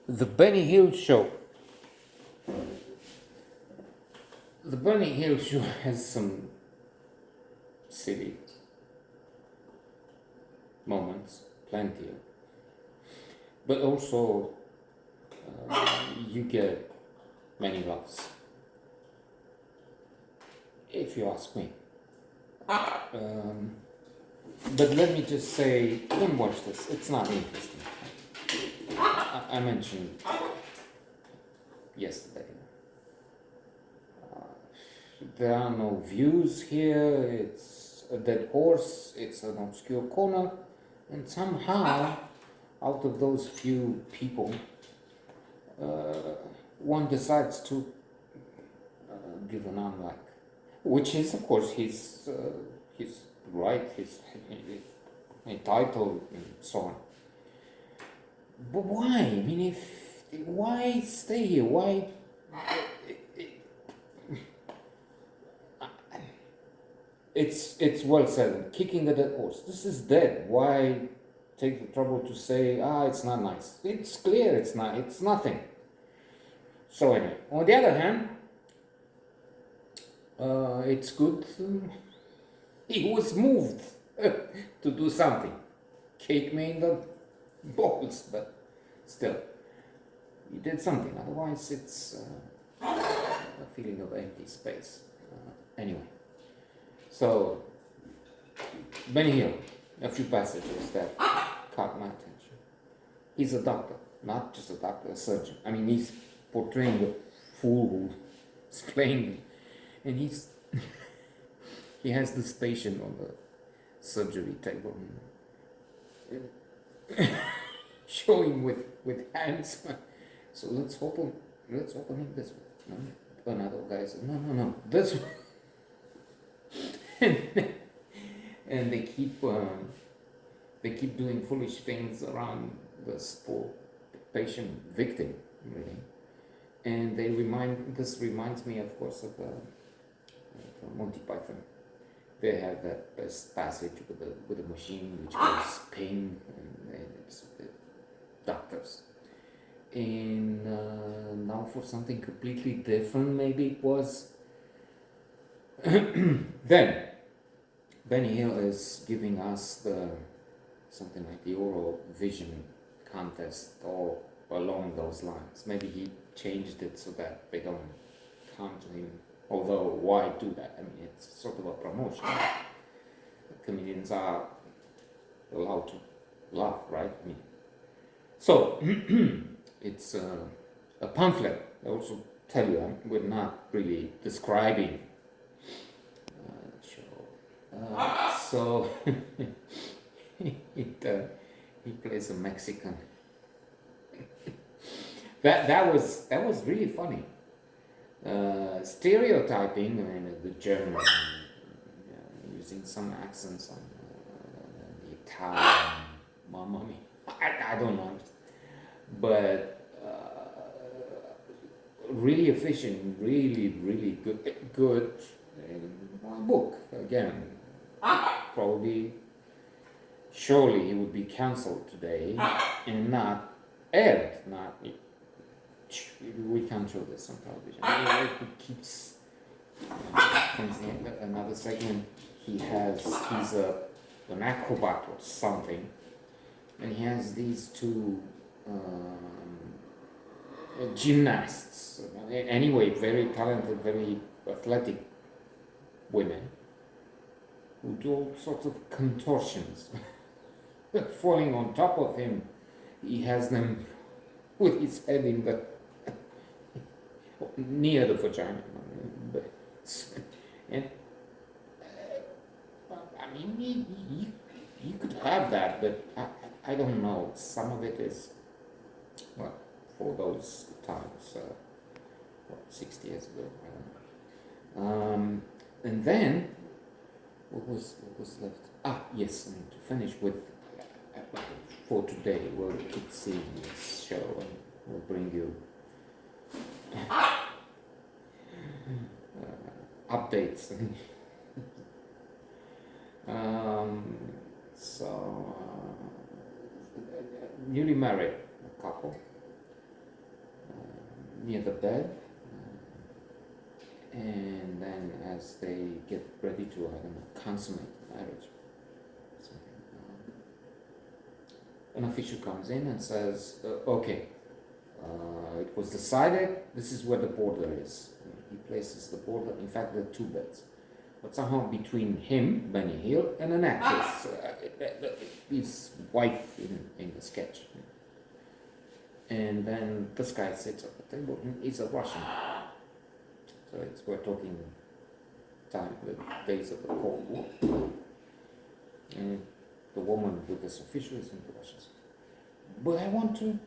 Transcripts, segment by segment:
The Benny Hill Show. The Benny Hill Show has some silly moments, plenty of, but also you get many laughs, if you ask me. But let me just say, don't watch this. It's not interesting. I mentioned yesterday. There are no views here. It's a dead horse. It's an obscure corner, and somehow, out of those few people, one decides to give an unlike, which is, of course, his right, his title, and so on. But why? I mean, why stay here? Why? It's well said. Kicking a dead horse. This is dead. Why take the trouble to say, it's not nice? It's clear. It's not. It's nothing. So anyway, on the other hand, it's good. He was moved to do something. Kick me in the balls, but still, he did something. Otherwise, it's a feeling of empty space. Anyway, so Benny Hill, a few passages that caught my attention. He's a doctor, not just a doctor, a surgeon. I mean, he's portraying the fool who's playing, and he has this patient on the surgery table, showing with hands. So let's open it this way. No? Another guy said, no, this way. And they keep doing foolish things around this poor patient victim, really. And this reminds me, of course, of from Monty Python. They have that passage with a machine which goes ping, and it's the doctors. And now for something completely different, maybe it was. Then Benny Hill is giving us something like the oral vision contest, or along those lines. Maybe he changed it so that they don't come to him. Although, why do that? I mean, it's sort of a promotion. Comedians are allowed to laugh, right? I mean, so it's a pamphlet. I also tell you, we're not really describing the show. So he plays a Mexican. That was really funny. Stereotyping, I mean, the German, using some accents on the Italian, mamma mia, I don't know, but really efficient, really good book. Again, probably, surely he would be cancelled today and not aired, we can't show this on television. It keeps. Another segment. He's an acrobat or something, and he has these two gymnasts. Anyway, very talented, very athletic women who do all sorts of contortions. Falling on top of him, he has them with his head in the near the vagina, and I mean, you could have that, but I don't know. Some of it is, well, for those times, 60 years ago. I don't know. And then what was left? Yes, and to finish with, for today, we'll keep seeing this show, and we'll bring you updates. So newly married couple, near the bed, and then as they get ready to, I don't know, consummate the marriage, something, an official comes in and says, okay, it was decided this is where the border is. He places the border, in fact there are two beds, but somehow between him, Benny Hill, and an actress, his wife in the sketch. And then this guy sits at the table, and he's a Russian. So we're talking time, the days of the Cold War. And the woman with this official is in the Russians. But I want to,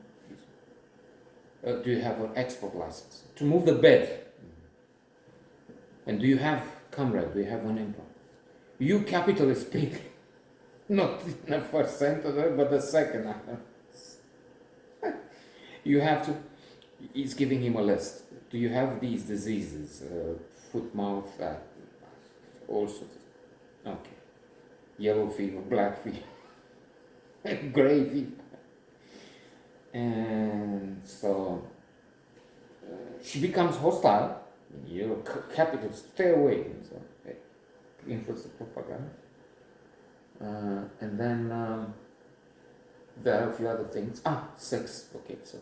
do you have an export license? To move the bed. And do you have, comrade, do you have an implant? You capitalist speak, not in the first sentence, but the second. You have to, he's giving him a list. Do you have these diseases? Foot, mouth, all sorts of, okay. Yellow fever, black fever, gray fever. And so she becomes hostile. You're capitalist, stay away. So, influence the propaganda. And then there are a few other things. Sex. Okay, so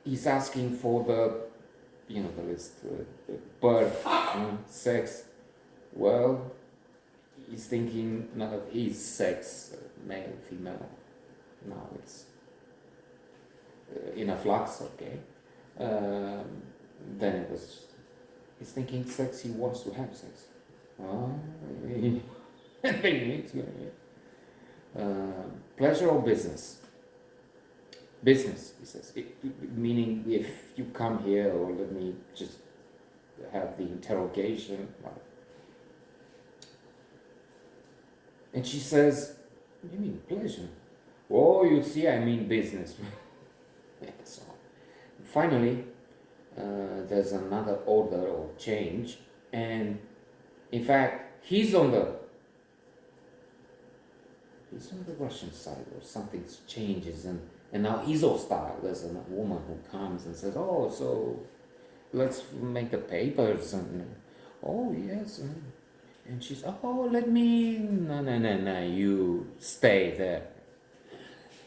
he's asking for the, the list, birth, sex. Well, he's thinking none of his sex, male, female. Now it's in a flux, okay. Then it was, he's thinking sex, he wants to have sex. Pleasure or business? Business, he says. Meaning, if you come here, or let me just have the interrogation. And she says, what do you mean pleasure? Oh, you see, I mean business. So, finally, there's another order or change, and in fact, he's on the Russian side, or something changes, and now he's hostile. There's a woman who comes and says, oh, so let's make the papers, and oh yes, and she's, oh, let me, no, you stay there.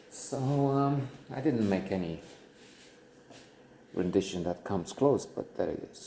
So I didn't make any rendition that comes close, but there it is.